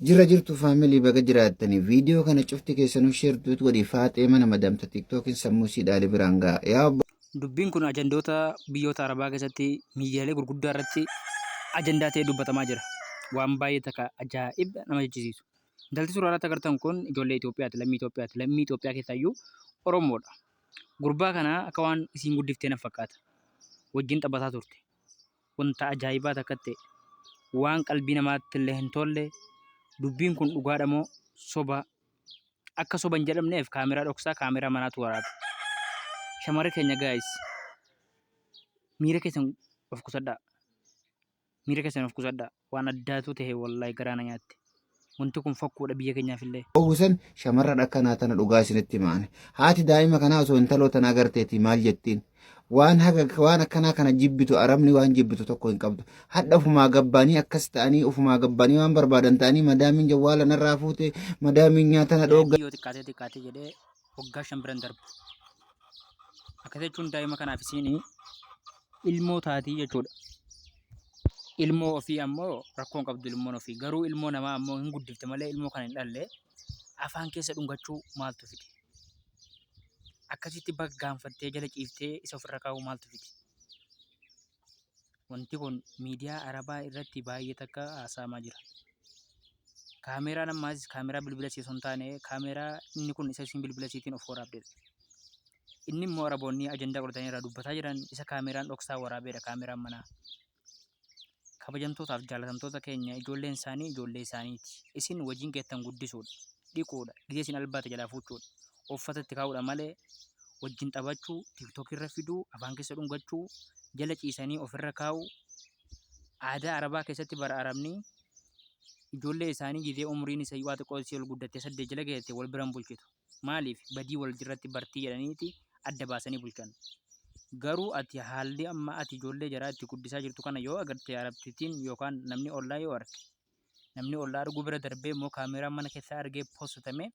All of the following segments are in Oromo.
Jira jirtu faamilii baga jiraattanii viidiyoo kana cufti keessanuu sheertuutu walii faaxee mana madamta tiktookiin sammuu siidhaalee biraan ga'a. Dubbiin kun ajandoota biyyoota arabaa keessatti miidiyaalee gurguddaa irratti ajandaa ta'ee dubbatamaa jira. Waan baay'ee takka ajaa'iba nama jechisiisu. Intalli suuraa irratti agartan kun ijoollee Itoophiyaati, lammii Itoophiyaati. Lammii Itoophiyaa keessaayyuu Oromoodha. Gurbaa kana akka waan isiin guddiftee na fakkaata. Wajjin taphataa turte. Wanta ajaa'ibaa takka ta'e waan qalbii namaatti illee hin tolle. Dubbiin kun dhugaadha moo soba? Akka soba hin jedhamneef kaameraa dhoksaa kaameraa manaatu waraaba. Shamarri keenya gaayis miira keessan of qusadhaa. Miira keessan of qusadhaa. Waan addaatu ta'e wallaahi garaana nyaatti. Wanti kun fakkuudha biyya keenyaaf illee. Ogusan shamarran akkanaa tana dhugaa isinitti maane. Haati daa'ima kanaa osoo intaloo tana agarteeti maal jettiin? Waan akkanaa kana jibbitu arabni waan jibbitu tokko hin qabdu. Hadha ufumaa gabbaanii akkas ta'anii ufumaa gabbaanii waan barbaadan ta'anii madaamiin jawwaala narraa fuute madaamiin nyaata na dhoogga. Yoo xiqqaatee jedhee waggaa 5 biran darbu. Akka jechuun daa'ima kanaaf isiin ilmoo taatii jechuudha. Ilmoo ofii ammoo rakkoon qabdu ilmoon ofii. Garuu ilmoo namaa ammoo hin guddifte malee ilmoo kana hin dhalle afaan keessa dhungachuu maaltu fide? Akkasitti baggaanfattee jala ciiftee isa ofirra kaa'uu maaltu fide? Wanti kun miidiyaa arabaa irratti baay'ee takka haasa'amaa jira. Kaameraan ammaas kaameraa bilbila isii osoo hin taane kaameraa inni kun isa isin bilbila isiitiin of waraabdedha. Inni immoo araboonni ajandaa godhatanii irraa dubbataa jiran isa kaameraan dhoksaa waraabeedha kaameraan manaa. Kabajamtootaaf jaalatamtoota keenya ijoolleen isaanii ijoollee isaaniiti. Isin wajjin keessan guddisuudha, dhiquudha, gizee isin albaate jalaa fuuchuudha, uffata itti kaa'uudha malee wajjin taphachuu, tiiktookii irra fiduu, afaan keessa dhungachuu, jala ciisanii ofirra kaa'u. Aadaa arabaa keessatti bara arabni ijoollee isaanii gizee umriin isa waa xiqqoo isii ol guddattee 8 jala geesse wal biraan bulchitu. Maaliif badii wal jirratti bartii jedhaniiti adda baasanii bulchan. Garuu ati haalli amma ati ijoollee jaraa itti guddisaa jirtu kana yoo agarte arabtittiin yookaan namni ollaa yoo arge namni ollaa arguu bira darbee immoo kaameraan mana keessaa argee poostame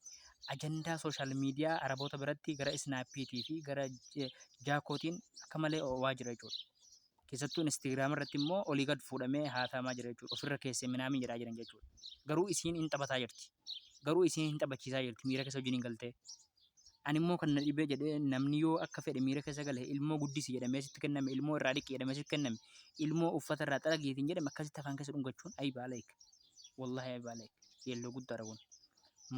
ajandaa sooshaal miidiyaa araboota biratti gara isnaappiitii fi gara jaakootiin akka malee oowaa jira jechuudha. Keessattuu instaagiraam irratti immoo olii gad fuudhamee haatamaa jira jechuudha. Ofirra keessee minaamin jedhaa jiran jechuudha. Garuu isiin hin taphataa jirti. Garuu isiin hin taphachiisaa jirti miira keessa wajjin hin galtee. Ani immoo kan na dhibee jedhee namni yoo akka fedhe miira keessa gale ilmoo guddisi jedhamee sitti kenname ilmoo irraa dhiqi jedhamee sitti kenname ilmoo uffata irraa xalagiitiin jedhame akkasitti afaan keessa dhungachuun ayibaa laayik wallahi ayibaa laayik yeelloo guddaadha kun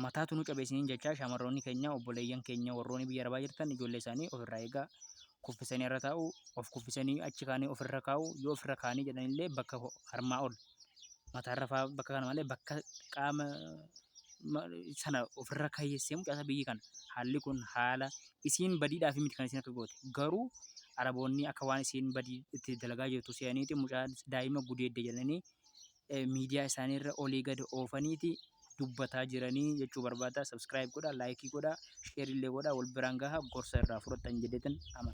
mataatu nu cabeessiniin jechaa shamarroonni keenya obboleeyyan keenya warroonni biyya arabaa jirtan ijoollee isaanii ofirraa eegaa kuffisanii irra taa'u of kuffisanii achi kaanii ofirra kaa'u yoo ofirra kaanii jedhanillee bakka harmaa ol mataarra fa'aa bakka kana malee bakka qaama sana ofirra kayyeessee mucaasa biyyi kana haalli kun haala isiin badiidhaaf miti kan isiin akka goote garuu araboonni akka waan isiin badii itti dalagaa jirtu se'aniiti mucaa daa'ima gudeedde jedhanii miidiyaa isaaniirra olii gad oofaniiti dubbataa jiranii jechuu barbaada. Subscribe godhaa, laayikii godhaa, sheer illee godhaa, wal biraan gahaa gorsa irraa fudhatan jedheetan amana.